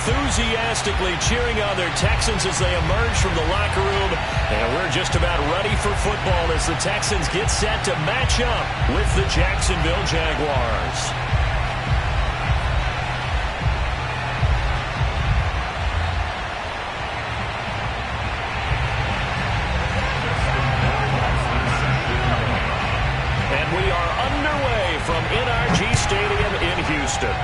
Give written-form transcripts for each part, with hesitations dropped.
enthusiastically cheering on their Texans as they emerge from the locker room. And we're just about ready for football as the Texans get set to match up with the Jacksonville Jaguars. And we are underway from NRG Stadium in Houston.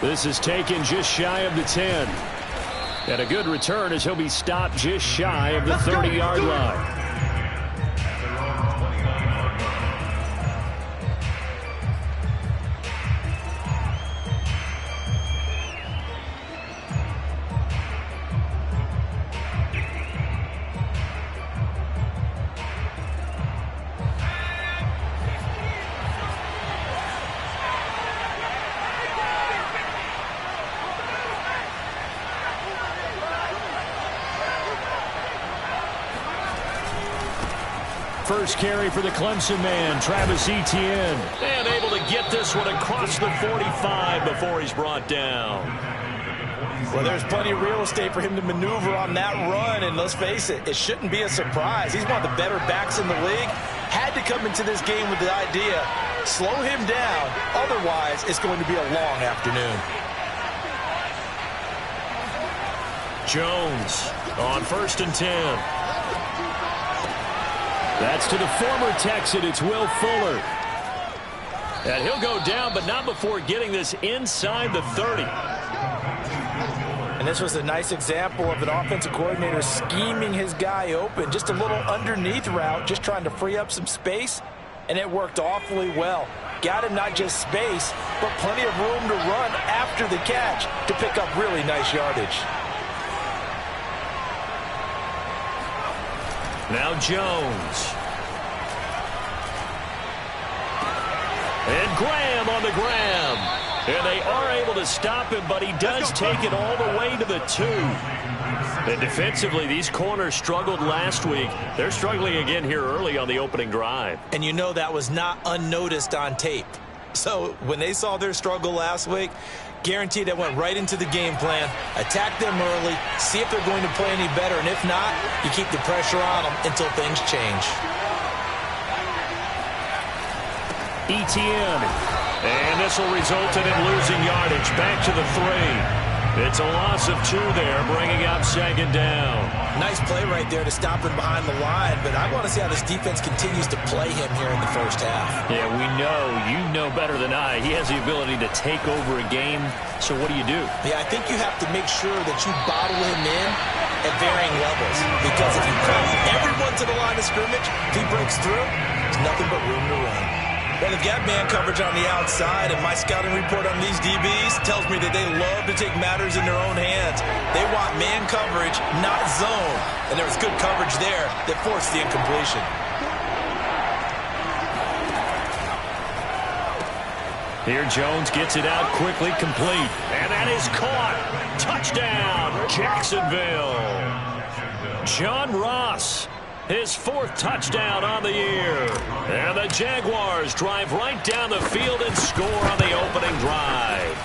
This is taken just shy of the 10. And a good return as he'll be stopped just shy of the 30-yard line. First carry for the Clemson man, Travis Etienne. And able to get this one across the 45 before he's brought down. Well, there's plenty of real estate for him to maneuver on that run, and let's face it, it shouldn't be a surprise. He's one of the better backs in the league. Had to come into this game with the idea, slow him down, otherwise it's going to be a long afternoon. Jones on 1st and 10. That's to the former Texan. It's Will Fuller. And he'll go down, but not before getting this inside the 30. And this was a nice example of an offensive coordinator scheming his guy open. Just a little underneath route, just trying to free up some space, and it worked awfully well. Got him not just space, but plenty of room to run after the catch to pick up really nice yardage. Now Jones. And Graham on the grab. And they are able to stop him, but he does take it all the way to the 2. And defensively, these corners struggled last week. They're struggling again here early on the opening drive. And you know that was not unnoticed on tape. So when they saw their struggle last week, guaranteed that went right into the game plan. Attack them early, see if they're going to play any better, and if not, you keep the pressure on them until things change. Etienne, and this will result in him losing yardage back to the 3. It's a loss of 2 there, bringing up 2nd down. Nice play right there to stop him behind the line, but I want to see how this defense continues to play him here in the first half. Yeah, we know. You know better than I. He has the ability to take over a game, so what do you do? Yeah, I think you have to make sure that you bottle him in at varying levels, because if you come everyone to the line of scrimmage, if he breaks through, there's nothing but room to run. Well, they've got man coverage on the outside, and my scouting report on these DBs tells me that they love to take matters in their own hands. They want man coverage, not zone. And there was good coverage there that forced the incompletion. Here Jones gets it out quickly, complete. And that is caught. Touchdown, Jacksonville. John Ross. His 4th touchdown on the year. And the Jaguars drive right down the field and score on the opening drive.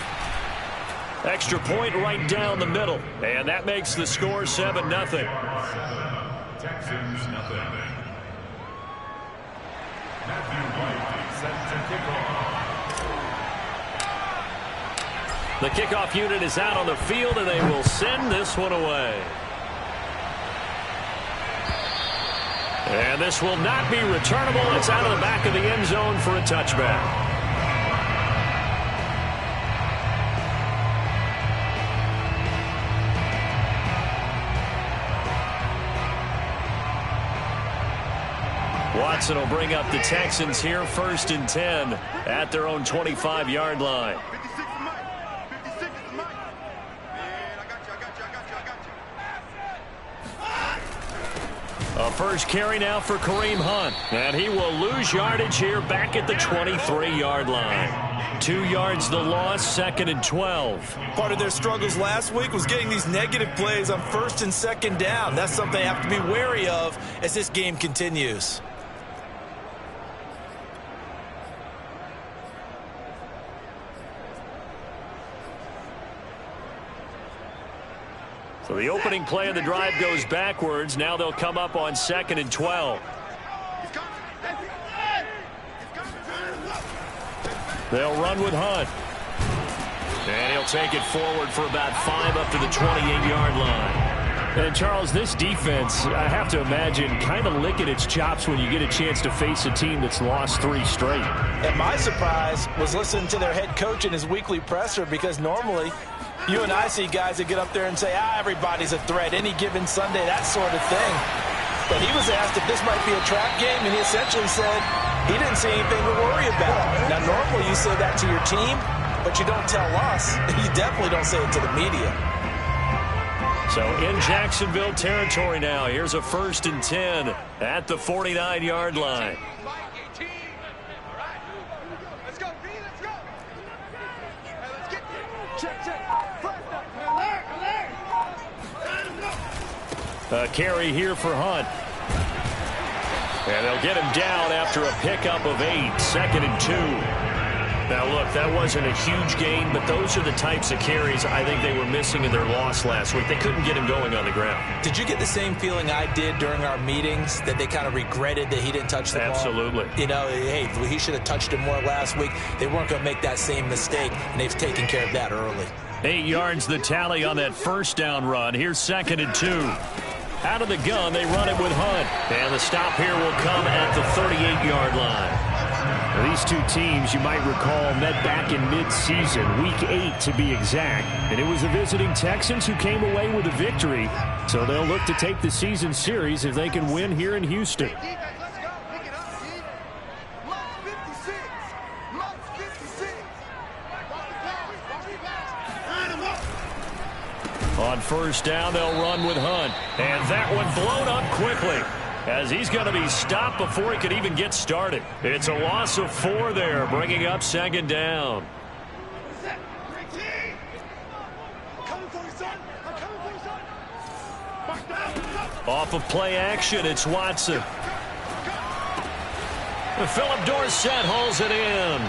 Extra point right down the middle. And that makes the score 7-0. Texans nothing. The kickoff unit is out on the field, and they will send this one away. And this will not be returnable. It's out of the back of the end zone for a touchback. Watson will bring up the Texans here 1st and 10 at their own 25-yard line. A first carry now for Kareem Hunt. And he will lose yardage here back at the 23-yard line. 2 yards the loss, 2nd and 12. Part of their struggles last week was getting these negative plays on 1st and 2nd down. That's something they have to be wary of as this game continues. So the opening play of the drive goes backwards. Now they'll come up on 2nd and 12. They'll run with Hunt. And he'll take it forward for about 5 up to the 28-yard line. And, Charles, this defense, I have to imagine, kind of licking its chops when you get a chance to face a team that's lost 3 straight. And my surprise was listening to their head coach in his weekly presser, because normally you and I see guys that get up there and say, everybody's a threat any given Sunday, that sort of thing. But he was asked if this might be a trap game, and he essentially said he didn't see anything to worry about. Now, normally you say that to your team, but you don't tell us. You definitely don't say it to the media. So in Jacksonville territory now. Here's a 1st and 10 at the 49-yard line. A carry here for Hunt. And they'll get him down after a pickup of 8, 2nd and 2. Now, look, that wasn't a huge gain, but those are the types of carries I think they were missing in their loss last week. They couldn't get him going on the ground. Did you get the same feeling I did during our meetings, that they kind of regretted that he didn't touch the ball? Absolutely. You know, hey, he should have touched it more last week. They weren't going to make that same mistake, and they've taken care of that early. 8 yards the tally on that 1st down run. Here's 2nd and 2. Out of the gun, they run it with Hunt. And the stop here will come at the 38-yard line. Now, these two teams, you might recall, met back in mid-season, Week 8 to be exact. And it was the visiting Texans who came away with a victory. So they'll look to take the season series if they can win here in Houston. On 1st down, they'll run with Hunt. And that one blown up quickly, as he's going to be stopped before he could even get started. It's a loss of 4 there, bringing up 2nd down. Off of play action, it's Watson. Philip Dorsett hauls it in.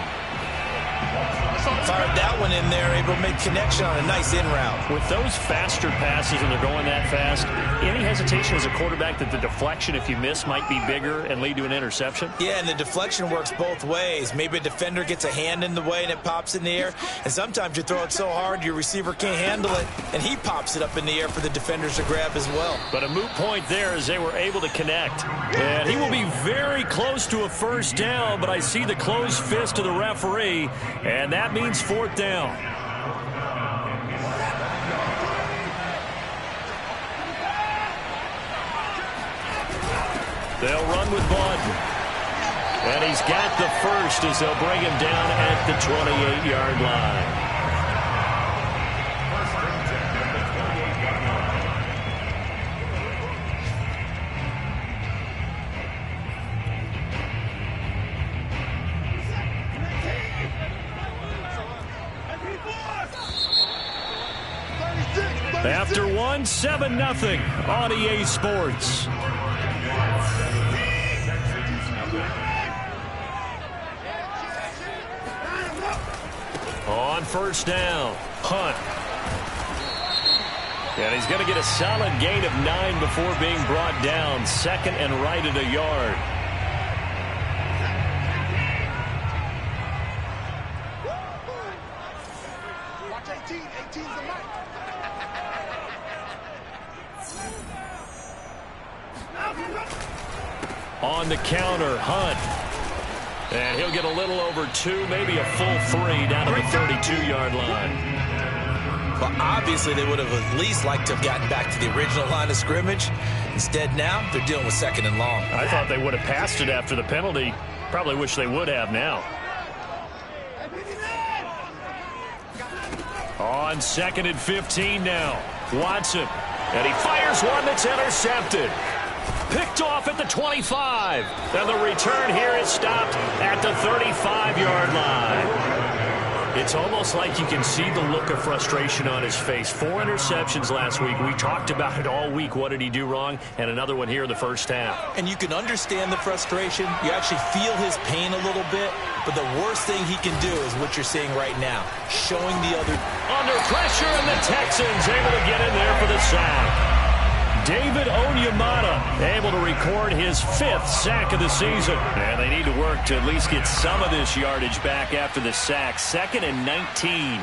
Fired that one in there, able to make connection on a nice in route. With those faster passes and they're going that fast, any hesitation as a quarterback that the deflection, if you miss, might be bigger and lead to an interception? Yeah, and the deflection works both ways. Maybe a defender gets a hand in the way and it pops in the air, and sometimes you throw it so hard your receiver can't handle it, and he pops it up in the air for the defenders to grab as well. But a moot point there as they were able to connect. And he will be very close to a 1st down, but I see the closed fist of the referee, and that means 4th down. They'll run with Bud. And he's got the 1st as they'll bring him down at the 28-yard line. After 1, 7-0 on EA Sports. On 1st down, Hunt. And he's going to get a solid gain of 9 before being brought down. 2nd and right at a yard. On the counter, Hunt. And he'll get a little over 2, maybe a full 3 down to the 32-yard line. Well, obviously they would have at least liked to have gotten back to the original line of scrimmage. Instead now, they're dealing with 2nd and long. I thought they would have passed it after the penalty. Probably wish they would have now. On 2nd and 15 now, Watson. And he fires one that's intercepted. Picked off at the 25. And the return here is stopped at the 35-yard line. It's almost like you can see the look of frustration on his face. 4 interceptions last week. We talked about it all week. What did he do wrong? And another one here in the first half. And you can understand the frustration. You actually feel his pain a little bit. But the worst thing he can do is what you're seeing right now, showing the other. Under pressure, and the Texans able to get in there for the sack. David Onyemata able to record his 5th sack of the season. And they need to work to at least get some of this yardage back after the sack. 2nd and 19.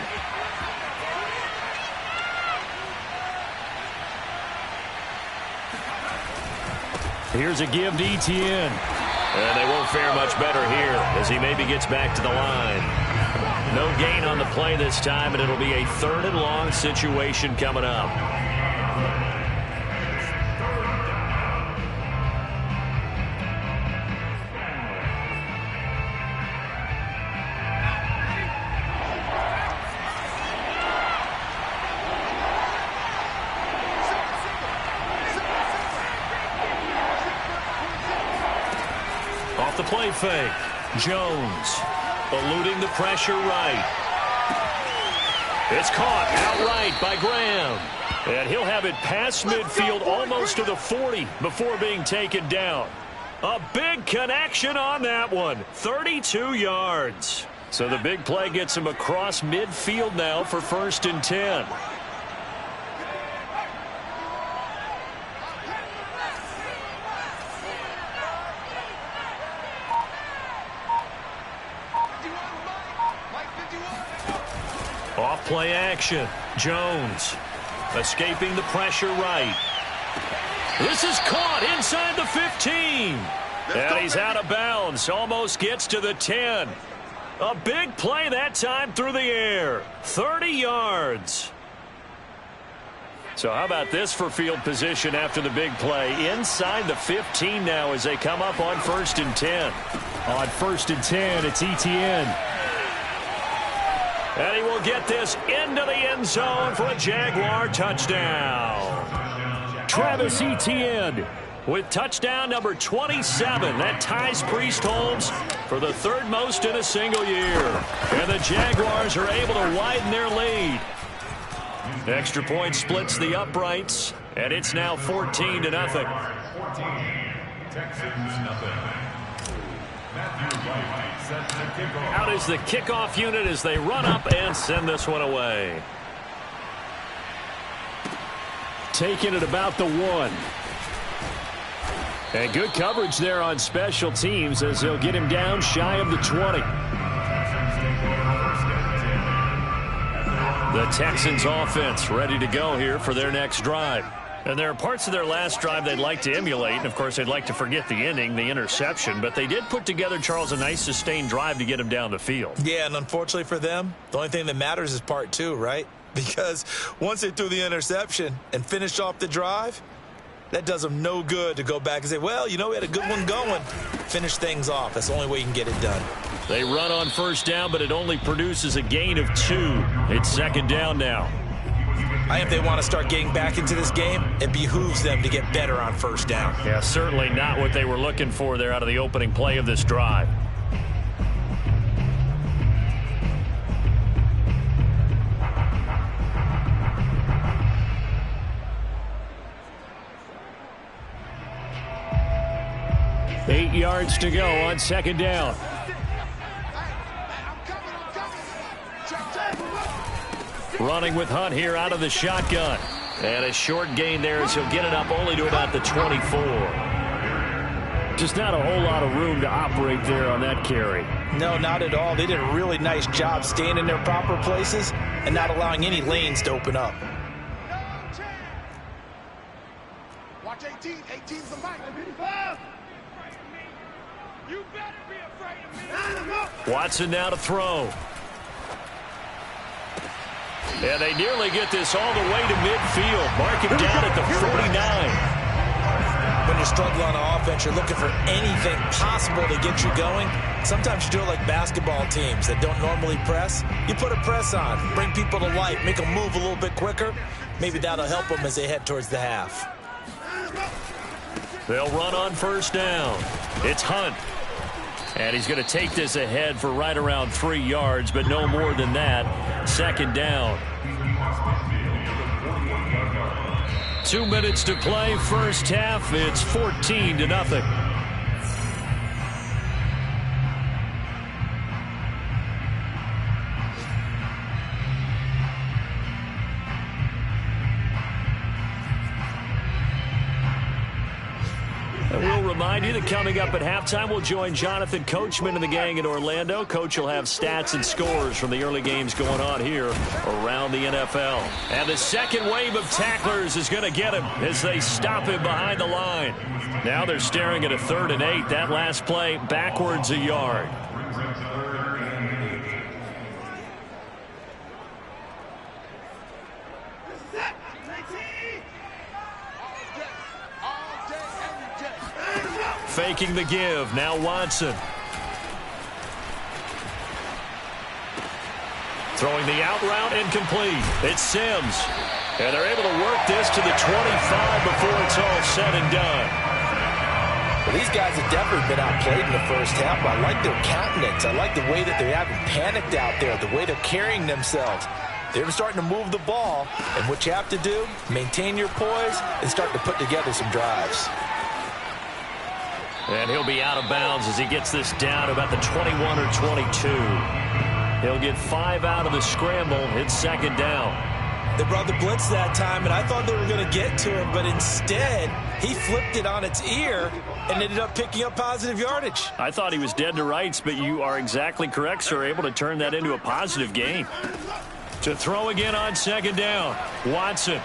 Here's a give to Etienne. And they won't fare much better here as he maybe gets back to the line. No gain on the play this time, and it'll be a 3rd and long situation coming up. Off the play fake. Jones eluding the pressure right. It's caught outright by Graham. And he'll have it past midfield almost to the 40 before being taken down. A big connection on that one. 32 yards. So the big play gets him across midfield now for 1st and 10. Off play action. Jones escaping the pressure right. This is caught inside the 15. And he's out of bounds. Almost gets to the 10. A big play that time through the air. 30 yards. So how about this for field position after the big play? Inside the 15 now as they come up on 1st and 10. On 1st and 10, it's Etienne. And he will get this into the end zone for a Jaguar touchdown. Travis Etienne with touchdown number 27. That ties Priest Holmes for the 3rd most in a single year. And the Jaguars are able to widen their lead. Extra point splits the uprights, and it's now 14-0. Out is the kickoff unit as they run up and send this one away. Taking it about the 1. And good coverage there on special teams as they'll get him down shy of the 20. The Texans offense ready to go here for their next drive. And there are parts of their last drive they'd like to emulate. And, of course, they'd like to forget the ending, the interception. But they did put together, Charles, a nice sustained drive to get him down the field. Yeah, and unfortunately for them, the only thing that matters is part 2, right? Because once they threw the interception and finished off the drive, that does them no good to go back and say, well, you know, we had a good one going. Finish things off. That's the only way you can get it done. They run on 1st down, but it only produces a gain of 2. It's 2nd down now. I think if they want to start getting back into this game, it behooves them to get better on 1st down. Yeah, certainly not what they were looking for there out of the opening play of this drive. Eight yards to go on 2nd down. Running with Hunt here out of the shotgun. And a short gain there as he'll get it up only to about the 24. Just not a whole lot of room to operate there on that carry. No, not at all. They did a really nice job staying in their proper places and not allowing any lanes to open up. Watch 18. 18's the mic. You better be afraid of me. Watson now to throw. And they nearly get this all the way to midfield. Mark him down at the 49. When you're struggling on offense, you're looking for anything possible to get you going. Sometimes you do it like basketball teams that don't normally press. You put a press on, bring people to life, make them move a little bit quicker. Maybe that'll help them as they head towards the half. They'll run on 1st down. It's Hunt. And he's going to take this ahead for right around 3 yards, but no more than that. Second down. 2 minutes to play, first half. It's 14-0. We'll remind you that coming up at halftime, we'll join Jonathan Coachman and the gang in Orlando. Coach will have stats and scores from the early games going on here around the NFL. And the second wave of tacklers is going to get him as they stop him behind the line. Now they're staring at a 3rd and 8. That last play backwards a yard. Faking the give. Now Watson. Throwing the out route incomplete. It's Sims. And they're able to work this to the 25 before it's all said and done. Well, these guys have definitely been outplayed in the first half. I like their countenance. I like the way that they haven't panicked out there, the way they're carrying themselves. They're starting to move the ball. And what you have to do, maintain your poise and start to put together some drives. And he'll be out of bounds as he gets this down about the 21 or 22. He'll get 5 out of the scramble. It's second down. They brought the blitz that time, and I thought they were going to get to him, but instead he flipped it on its ear and ended up picking up positive yardage. I thought he was dead to rights, but you are exactly correct, sir. Able to turn that into a positive gain. To throw again on second down. Watson.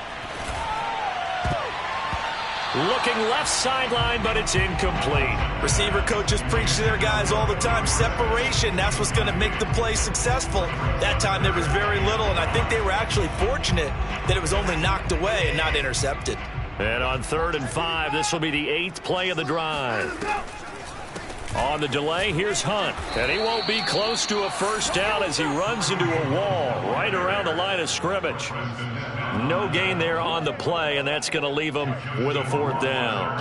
Looking left sideline, but it's incomplete. Receiver coaches preach to their guys all the time. Separation, that's what's going to make the play successful. That time there was very little, and I think they were actually fortunate that it was only knocked away and not intercepted. And on 3rd and 5, this will be the 8th play of the drive. On the delay, here's Hunt. And he won't be close to a first down as he runs into a wall right around the line of scrimmage. No gain there on the play, and that's going to leave him with a 4th down.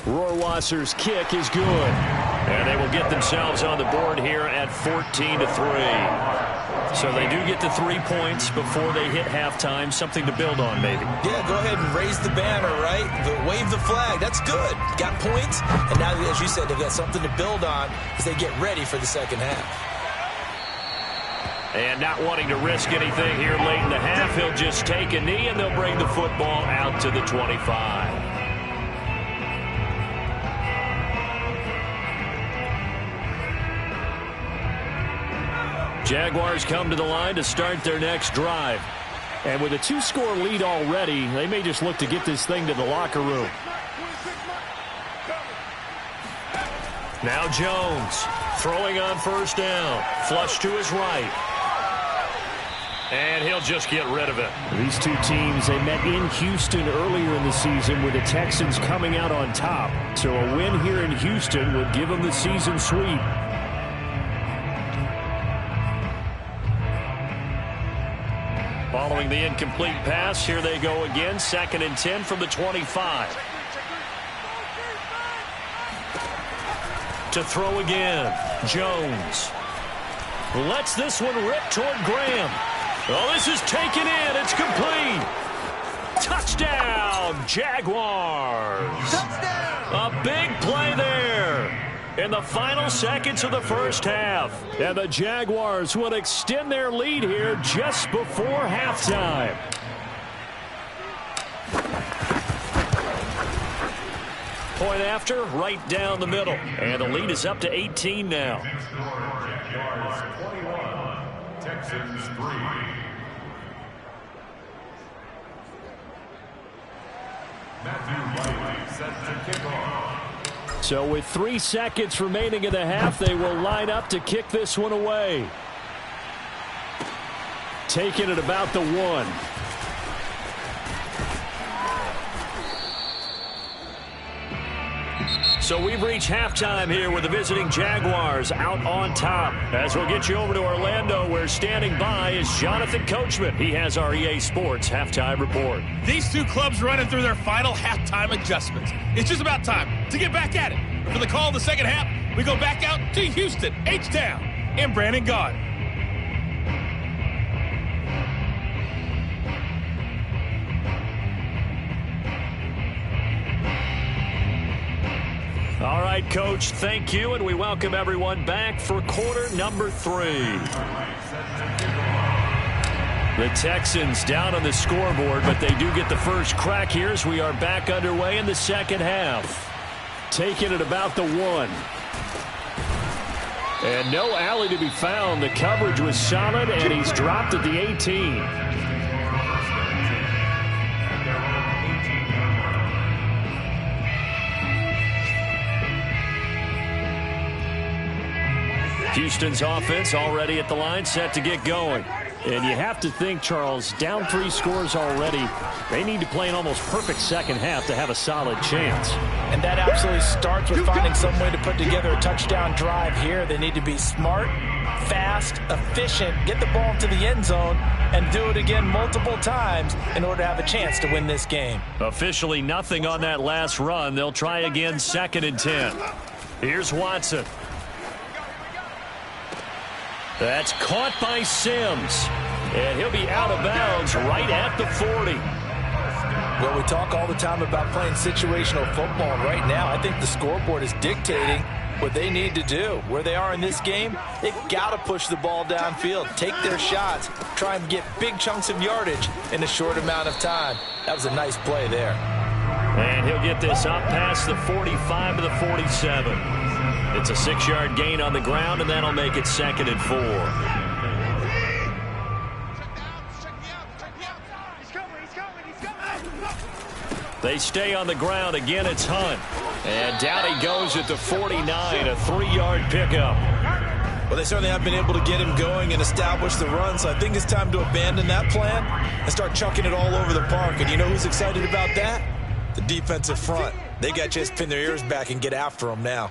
Rohrwasser's kick is good. And they will get themselves on the board here at 14-3. So they do get to 3 points before they hit halftime. Something to build on, maybe. Yeah, go ahead and raise the banner, right? Wave the flag. That's good. Got points, and now, as you said, they've got something to build on as they get ready for the second half. And not wanting to risk anything here late in the half, he'll just take a knee, and they'll bring the football out to the 25. Jaguars come to the line to start their next drive. And with a 2-score lead already, they may just look to get this thing to the locker room. Now Jones throwing on first down. Flush to his right. And he'll just get rid of it. These two teams, they met in Houston earlier in the season with the Texans coming out on top. So a win here in Houston would give them the season sweep. Following the incomplete pass, here they go again. 2nd and 10 from the 25. To throw again, Jones. Lets this one rip toward Graham. Oh, this is taken in. It's complete. Touchdown, Jaguars. Touchdown. A big play there in the final seconds of the first half. And the Jaguars will extend their lead here just before halftime. Point after, right down the middle. And the lead is up to 18 now. Jaguars 21, Texans 3. Matthew Riley set to kick off. So with 3 seconds remaining in the half, they will line up to kick this one away. Taking it about the 1. So we've reached halftime here with the visiting Jaguars out on top. As we'll get you over to Orlando, where standing by is Jonathan Coachman. He has our EA Sports halftime report. These two clubs running through their final halftime adjustments. It's just about time to get back at it. And for the call of the second half, we go back out to Houston, H-Town, and Brandon Gaudin. All right, Coach, thank you, and we welcome everyone back for quarter number 3. The Texans down on the scoreboard, but they do get the first crack here as we are back underway in the second half. Taking it about the 1. And no alley to be found. The coverage was solid, and he's dropped at the 18. Houston's offense already at the line, set to get going. And you have to think, Charles, down 3 scores already. They need to play an almost perfect second half to have a solid chance. And that absolutely starts with finding some way to put together a touchdown drive here. They need to be smart, fast, efficient, get the ball into the end zone, and do it again multiple times in order to have a chance to win this game. Officially nothing on that last run. They'll try again 2nd and 10. Here's Watson. That's caught by Sims. And he'll be out of bounds right at the 40. Well, we talk all the time about playing situational football. And right now, I think the scoreboard is dictating what they need to do. Where they are in this game, they've got to push the ball downfield, take their shots, try and get big chunks of yardage in a short amount of time. That was a nice play there. And he'll get this up past the 45 to the 47. It's a 6-yard gain on the ground, and that'll make it 2nd and 4. They stay on the ground. Again, it's Hunt. And down he goes at the 49, a 3-yard pickup. Well, they certainly have been able to get him going and establish the run, so I think it's time to abandon that plan and start chucking it all over the park. And you know who's excited about that? The defensive front. They got a chance to pin their ears back and get after him now.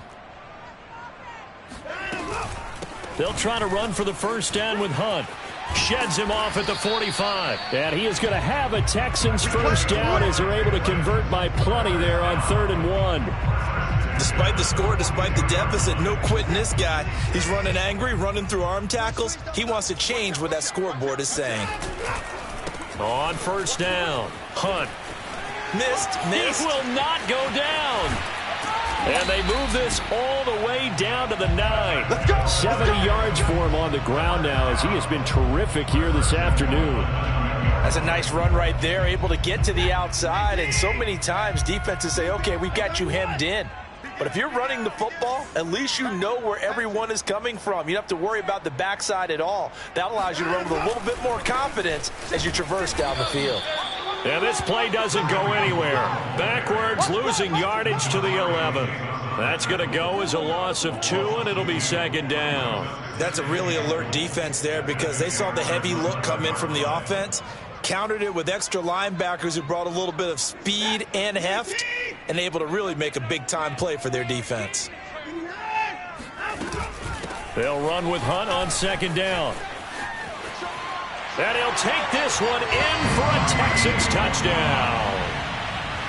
They'll try to run for the first down with Hunt. Sheds him off at the 45. And he is going to have a Texans first down as they're able to convert by plenty there on 3rd and 1. Despite the score, despite the deficit, no quitting this guy. He's running angry, running through arm tackles. He wants to change what that scoreboard is saying. On first down, Hunt. Missed. It will not go down. And they move this all the way down to the 9. 70 yards for him on the ground now as he has been terrific here this afternoon. That's a nice run right there, able to get to the outside. And so many times defenses say, okay, we've got you hemmed in. But if you're running the football, at least you know where everyone is coming from. You don't have to worry about the backside at all. That allows you to run with a little bit more confidence as you traverse down the field. And this play doesn't go anywhere. Backwards, losing yardage to the 11. That's going to go as a loss of 2, and it'll be 2nd down. That's a really alert defense there because they saw the heavy look come in from the offense, countered it with extra linebackers who brought a little bit of speed and heft, and able to really make a big-time play for their defense. They'll run with Hunt on 2nd down. And he'll take this one in for a Texans touchdown.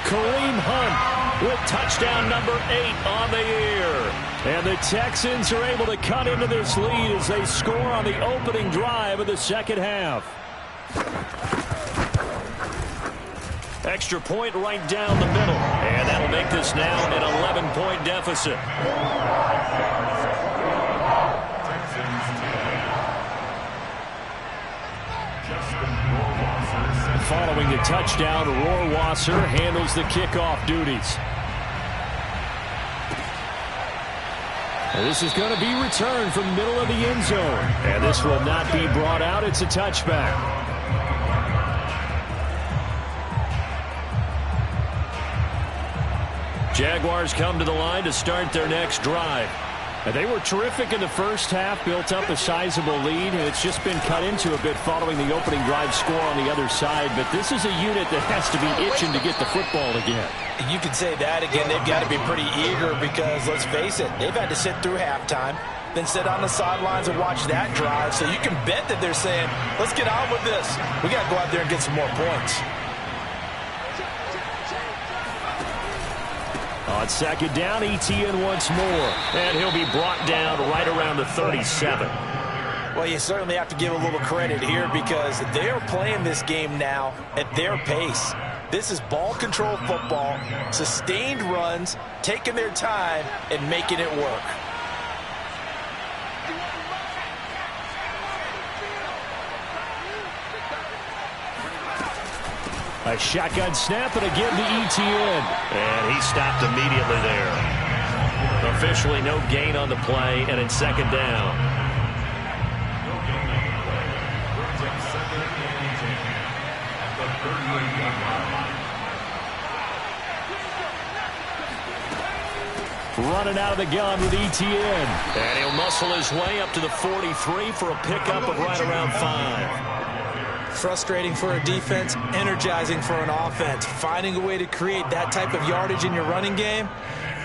Kareem Hunt with touchdown number 8 on the year. And the Texans are able to cut into this lead as they score on the opening drive of the second half. Extra point right down the middle. And that'll make this now an 11-point deficit. Following the touchdown, Rohrwasser handles the kickoff duties. And this is going to be returned from the middle of the end zone. And this will not be brought out. It's a touchback. Jaguars come to the line to start their next drive. They were terrific in the first half, built up a sizable lead, and it's just been cut into a bit following the opening drive score on the other side. But this is a unit that has to be itching to get the football again. You can say that again. They've got to be pretty eager because, let's face it, they've had to sit through halftime, then sit on the sidelines and watch that drive. So you can bet that they're saying, let's get on with this. We got to go out there and get some more points. On second down, Etienne once more. And he'll be brought down right around the 37. Well, you certainly have to give a little credit here because they are playing this game now at their pace. This is ball control football, sustained runs, taking their time and making it work. A shotgun snap and again to Etienne. And he stopped immediately there. Officially no gain on the play, and it's second down. Running out of the gun with Etienne. And he'll muscle his way up to the 43 for a pickup of right around 5. Frustrating for a defense, energizing for an offense. Finding a way to create that type of yardage in your running game,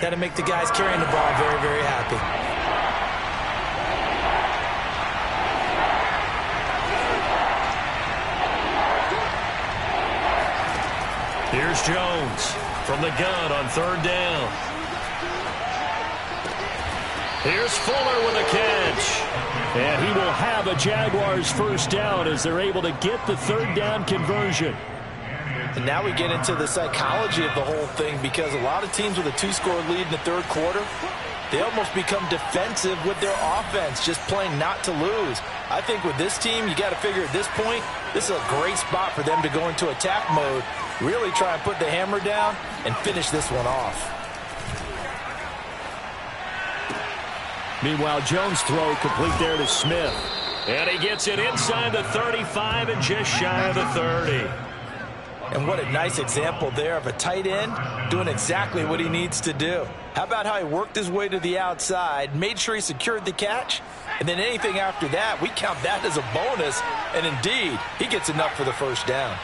that'll make the guys carrying the ball very, very happy. Here's Jones from the gun on third down. Here's Fuller with a catch. And he will have a Jaguars first down as they're able to get the third down conversion. And now we get into the psychology of the whole thing because a lot of teams with a two-score lead in the third quarter, they almost become defensive with their offense, just playing not to lose. I think with this team, you got to figure at this point, this is a great spot for them to go into attack mode, really try and put the hammer down and finish this one off. Meanwhile, Jones' throw complete there to Smith. And he gets it inside the 35 and just shy of the 30. And what a nice example there of a tight end doing exactly what he needs to do. How about how he worked his way to the outside, made sure he secured the catch, and then anything after that, we count that as a bonus. And indeed, he gets enough for the first down.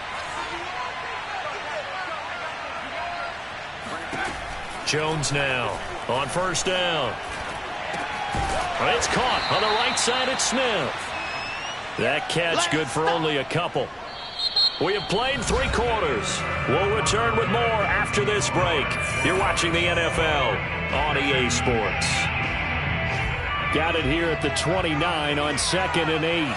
Jones now on first down. It's caught on the right side at Smith. That catch good for only a couple. We have played 3 quarters. We'll return with more after this break. You're watching the NFL on EA Sports. Got it here at the 29 on 2nd and 8.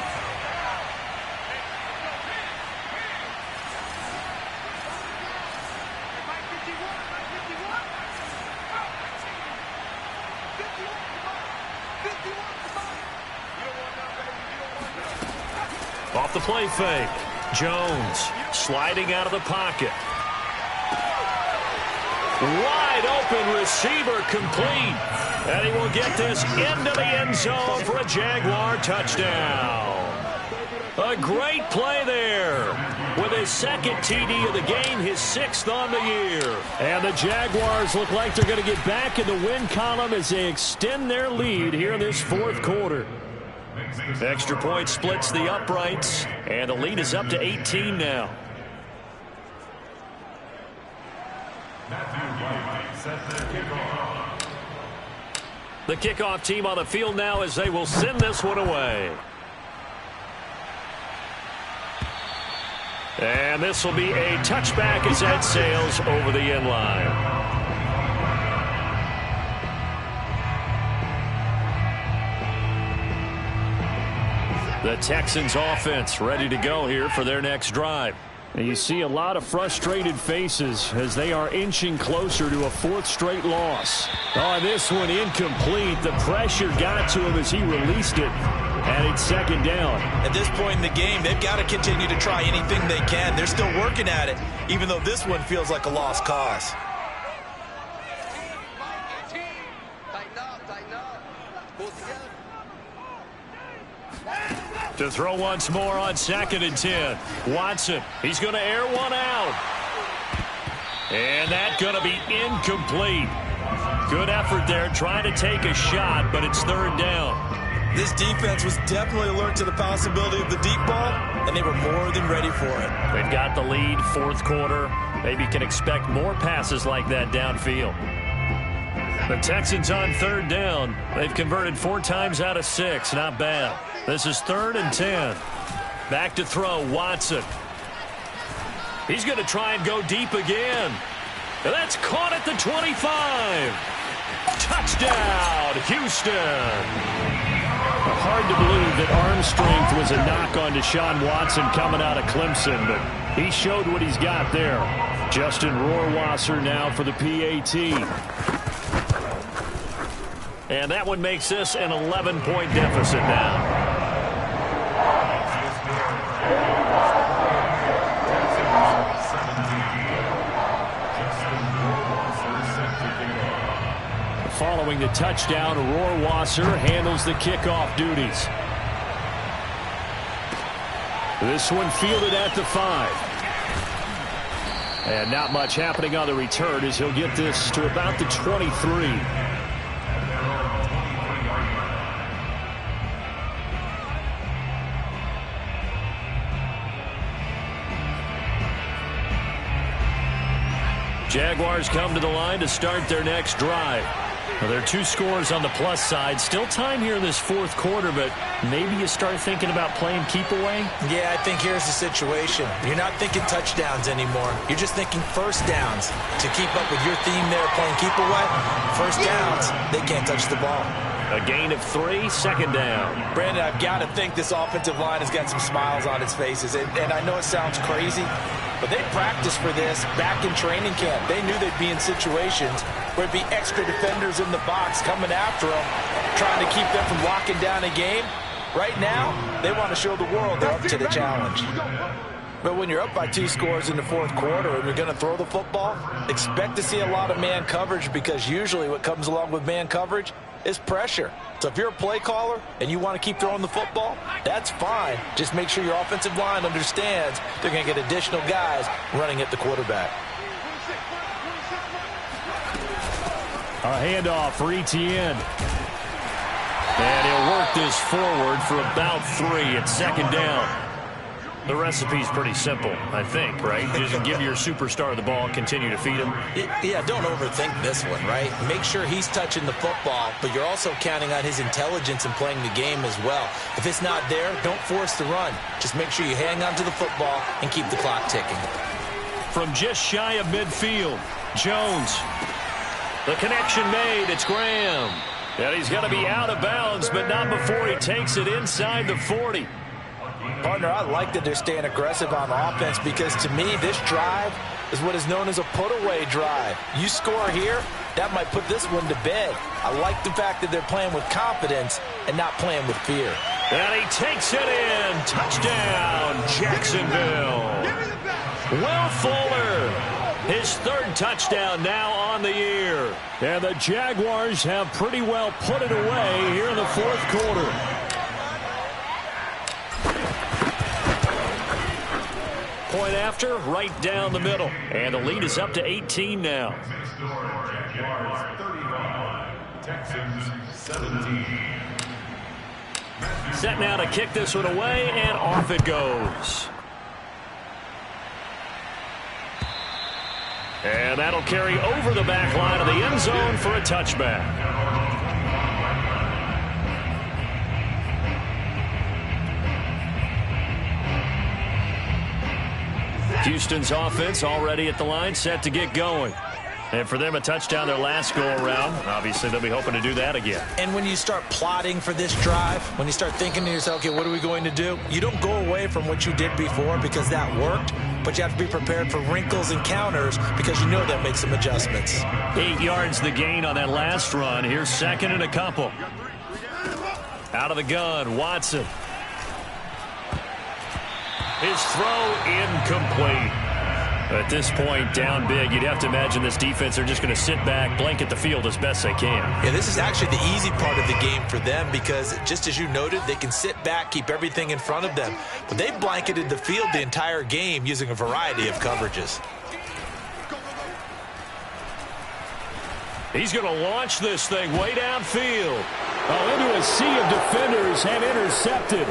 Off the play fake. Jones sliding out of the pocket. Wide open receiver complete. And he will get this into the end zone for a Jaguar touchdown. A great play there. With his second TD of the game, his 6th on the year. And the Jaguars look like they're going to get back in the win column as they extend their lead here in this 4th quarter. Extra point splits the uprights, and the lead is up to 18 now. The kickoff team on the field now as they will send this one away. And this will be a touchback as that sails over the end line. The Texans offense ready to go here for their next drive. And you see a lot of frustrated faces as they are inching closer to a 4th straight loss. Oh, this one incomplete. The pressure got to him as he released it. And it's 2nd down. At this point in the game, they've got to continue to try anything they can. They're still working at it, even though this one feels like a lost cause. To throw once more on 2nd and 10. Watson, he's going to air one out. And that's going to be incomplete. Good effort there, trying to take a shot, but it's third down. This defense was definitely alert to the possibility of the deep ball, and they were more than ready for it. They've got the lead, fourth quarter. Maybe can expect more passes like that downfield. The Texans on third down. They've converted 4 times out of 6. Not bad. This is 3rd and 10. Back to throw, Watson. He's going to try and go deep again. That's caught at the 25. Touchdown, Houston. Hard to believe that arm strength was a knock on Deshaun Watson coming out of Clemson, but he showed what he's got there. Justin Rohrwasser now for the PAT. And that one makes this an 11-point deficit now. Following the touchdown, Rohrwasser handles the kickoff duties. This one fielded at the 5. And not much happening on the return as he'll get this to about the 23. Jaguars come to the line to start their next drive. Well, there are 2 scores on the plus side. Still time here in this fourth quarter, but maybe you start thinking about playing keep away? Yeah, I think here's the situation. You're not thinking touchdowns anymore. You're just thinking first downs. To keep up with your theme there, playing keep away, first downs, they can't touch the ball. A gain of 3, second down. Brandon, I've got to think this offensive line has got some smiles on its faces. And I know it sounds crazy, but they practiced for this back in training camp. They knew they'd be in situations where it'd be extra defenders in the box coming after them, trying to keep them from locking down a game. Right now, they want to show the world they're up to the challenge. But when you're up by 2 scores in the fourth quarter and you're going to throw the football, expect to see a lot of man coverage, because usually what comes along with man coverage is pressure. So if you're a play caller and you want to keep throwing the football, that's fine. Just make sure your offensive line understands they're going to get additional guys running at the quarterback. A handoff for Etienne. And he'll work this forward for about 3 at second down. The recipe's pretty simple, I think, right? Just give your superstar the ball and continue to feed him. Yeah, don't overthink this one, right? Make sure he's touching the football, but you're also counting on his intelligence in playing the game as well. If it's not there, don't force the run. Just make sure you hang on to the football and keep the clock ticking. From just shy of midfield, Jones. The connection made. It's Graham. And he's going to be out of bounds, but not before he takes it inside the 40. Partner, I like that they're staying aggressive on offense, because to me, this drive is what is known as a put-away drive. You score here, that might put this one to bed. I like the fact that they're playing with confidence and not playing with fear. And he takes it in. Touchdown, Jacksonville. Will Fuller, his 3rd touchdown now on the year. And the Jaguars have pretty well put it away here in the fourth quarter. Point after, right down the middle. And the lead is up to 18 now. Set now to kick this one away, and off it goes. And that'll carry over the back line of the end zone for a touchback. Houston's offense already at the line, set to get going. And for them, a touchdown their last go-around. Obviously, they'll be hoping to do that again. And when you start plotting for this drive, when you start thinking to yourself, okay, what are we going to do? You don't go away from what you did before because that worked, but you have to be prepared for wrinkles and counters because you know that makes some adjustments. 8 yards the gain on that last run. Here's second and a couple. Out of the gun, Watson. His throw incomplete. At this point, down big, you'd have to imagine this defense are just going to sit back, blanket the field as best they can. Yeah, this is actually the easy part of the game for them because, just as you noted, they can sit back, keep everything in front of them. But they've blanketed the field the entire game using a variety of coverages. He's going to launch this thing way downfield. Oh, into a sea of defenders and intercepted.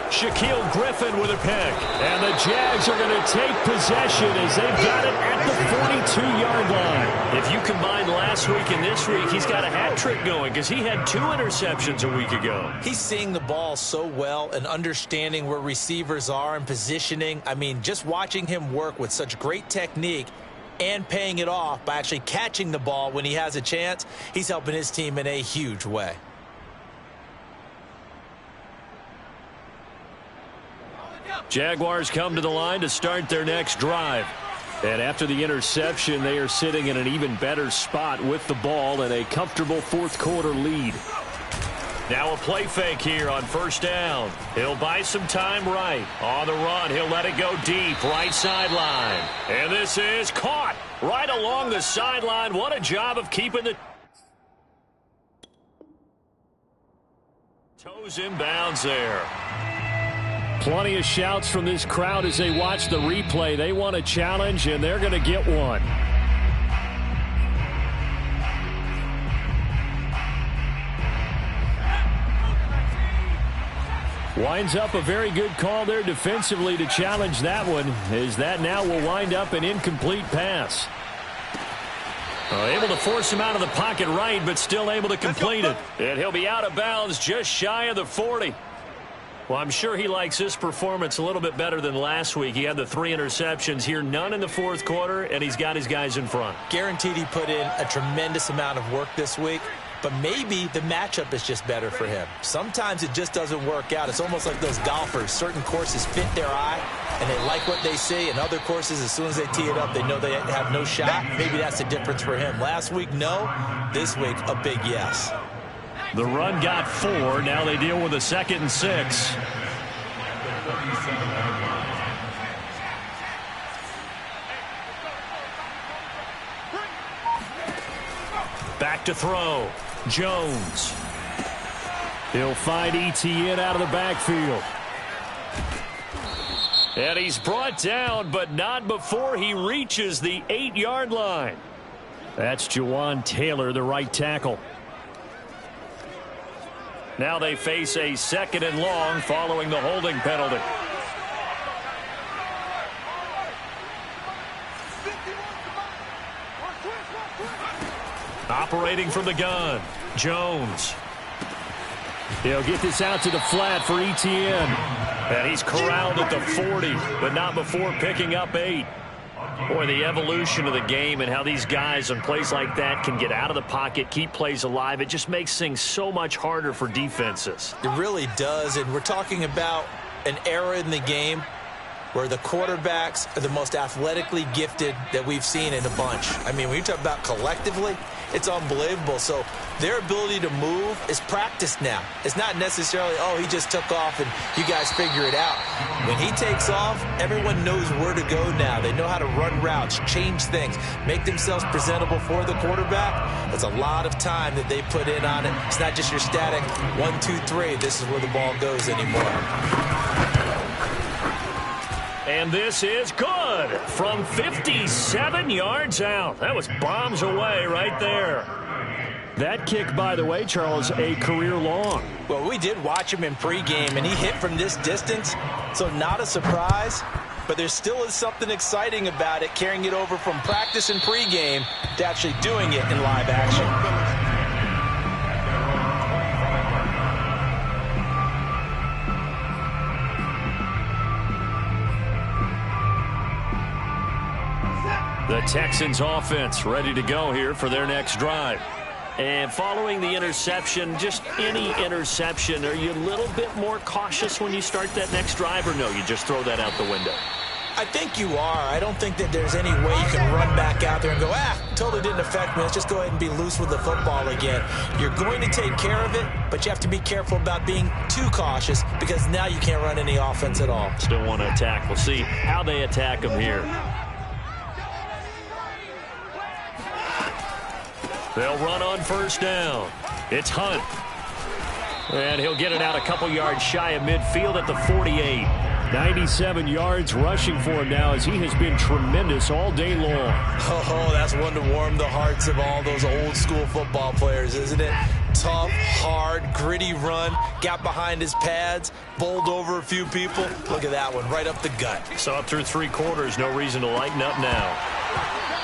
Shaquille Griffin with a pick. And the Jags are going to take possession as they've got it at the 42-yard line. If you combine last week and this week, he's got a hat trick going because he had 2 interceptions a week ago. He's seeing the ball so well and understanding where receivers are and positioning. I mean, just watching him work with such great technique and paying it off by actually catching the ball when he has a chance, he's helping his team in a huge way. Jaguars come to the line to start their next drive. And after the interception, they are sitting in an even better spot with the ball and a comfortable fourth-quarter lead. Now a play fake here on first down. He'll buy some time right. On the run, he'll let it go deep, right sideline. And this is caught right along the sideline. What a job of keeping the toes inbounds there. Plenty of shouts from this crowd as they watch the replay. They want a challenge, and they're going to get one. Winds up a very good call there defensively to challenge that one, as that now will wind up an incomplete pass. Able to force him out of the pocket right, but still able to complete it. And he'll be out of bounds just shy of the 40. Well, I'm sure he likes this performance a little bit better than last week. He had the 3 interceptions here, none in the fourth quarter, and he's got his guys in front. Guaranteed he put in a tremendous amount of work this week, but maybe the matchup is just better for him. Sometimes it just doesn't work out. It's almost like those golfers. Certain courses fit their eye, and they like what they see, and other courses, as soon as they tee it up, they know they have no shot. Maybe that's the difference for him. Last week, no. This week, a big yes. The run got 4. Now they deal with a 2nd and 6. Back to throw. Jones. He'll find Etienne out of the backfield. And he's brought down, but not before he reaches the 8-yard line. That's Jawan Taylor, the right tackle. Now they face a 2nd and long following the holding penalty. Operating from the gun, Jones. He'll get this out to the flat for Etienne. And he's corralled at the 40, but not before picking up 8. Boy, the evolution of the game and how these guys on plays like that can get out of the pocket, keep plays alive, it just makes things so much harder for defenses. It really does, and we're talking about an era in the game where the quarterbacks are the most athletically gifted that we've seen in a bunch. I mean, when you talk about collectively, it's unbelievable. So their ability to move is practiced now. It's not necessarily, oh, he just took off and you guys figure it out. When he takes off, everyone knows where to go now. They know how to run routes, change things, make themselves presentable for the quarterback. It's a lot of time that they put in on it. It's not just your static 1, 2, 3. This is where the ball goes anymore. And this is good from 57 yards out. That was bombs away right there. That kick, by the way, Charles, a career long. Well, we did watch him in pregame, and he hit from this distance, so not a surprise. But there still is something exciting about it, carrying it over from practice and pregame to actually doing it in live action. The Texans offense ready to go here for their next drive. And following the interception, just any interception, are you a little bit more cautious when you start that next drive, or no, you just throw that out the window? I think you are. I don't think that there's any way you can run back out there and go, totally didn't affect me. Let's just go ahead and be loose with the football again. You're going to take care of it, but you have to be careful about being too cautious because now you can't run any offense at all. Still want to attack. We'll see how they attack them here. They'll run on first down. It's Hunt. And he'll get it out a couple yards shy of midfield at the 48. 97 yards rushing for him now as he has been tremendous all day long. Oh, that's one to warm the hearts of all those old school football players, isn't it? Tough, hard, gritty run, got behind his pads, bowled over a few people. Look at that one, right up the gut. Saw it through 3 quarters, no reason to lighten up now.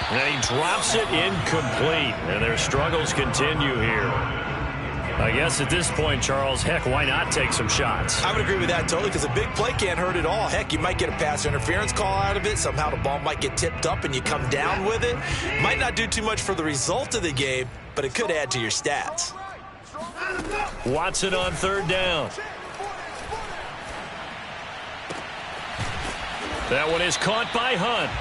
And he drops it incomplete, and their struggles continue here. I guess at this point, Charles, heck, why not take some shots? I would agree with that totally, because a big play can't hurt at all. Heck, you might get a pass interference call out of it. Somehow the ball might get tipped up and you come down with it. Might not do too much for the result of the game, but it could add to your stats. Watson on 3rd down. That one is caught by Hunt.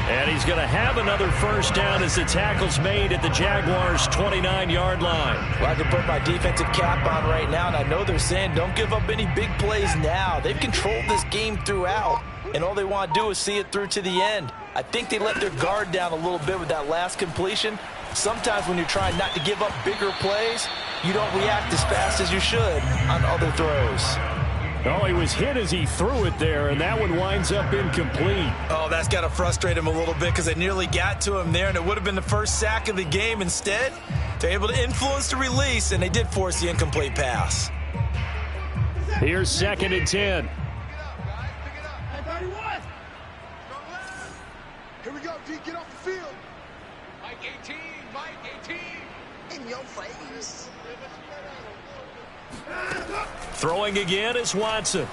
And he's going to have another first down as the tackle's made at the Jaguars' 29-yard line. Well, I can put my defensive cap on right now, and I know they're saying don't give up any big plays now. They've controlled this game throughout, and all they want to do is see it through to the end. I think they let their guard down a little bit with that last completion. Sometimes when you're trying not to give up bigger plays, you don't react as fast as you should on other throws. Oh, he was hit as he threw it there, and that one winds up incomplete. Oh, that's got to frustrate him a little bit because they nearly got to him there, and it would have been the first sack of the game. Instead, they're able to influence the release, and they did force the incomplete pass. Here's 2nd and 10. Here we go, D. Get off the field. Mike 18, Mike 18. In your face. Throwing again is Watson.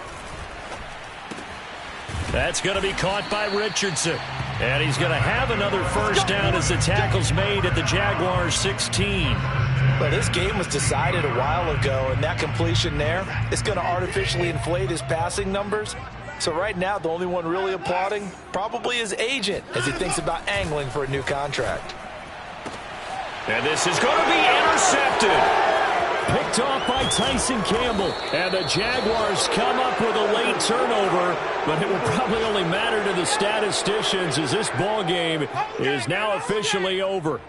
That's going to be caught by Richardson. And he's going to have another first down as the tackle's made at the Jaguars' 16. Well, this game was decided a while ago, and that completion there is going to artificially inflate his passing numbers. So right now, the only one really applauding probably his agent as he thinks about angling for a new contract. And this is going to be intercepted. Picked off by Tyson Campbell. And the Jaguars come up with a late turnover, but it will probably only matter to the statisticians as this ball game is now officially over.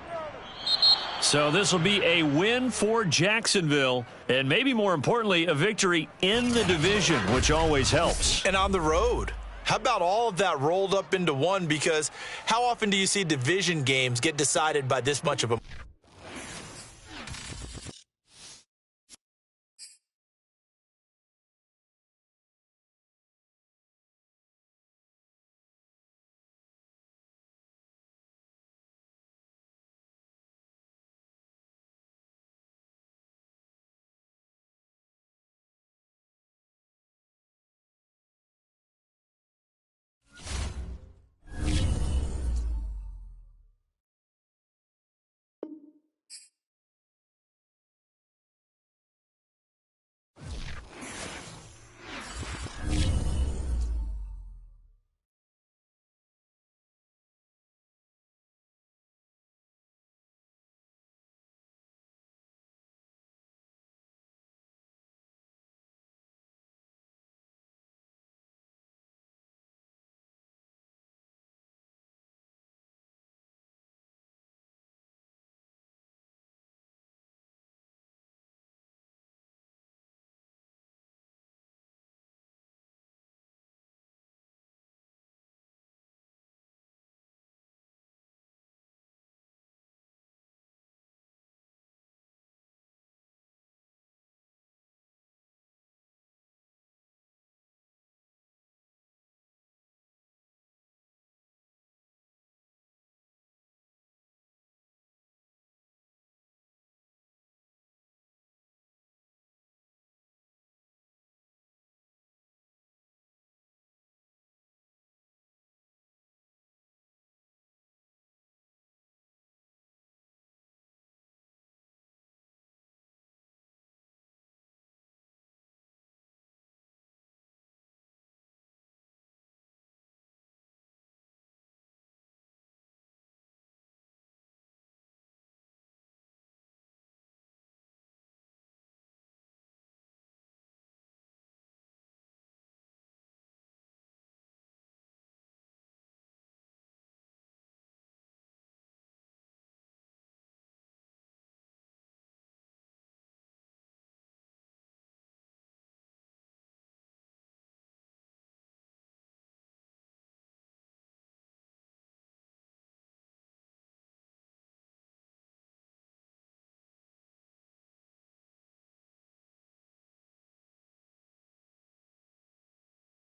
So this will be a win for Jacksonville, and maybe more importantly, a victory in the division, which always helps. And on the road. How about all of that rolled up into one? Because how often do you see division games get decided by this much of a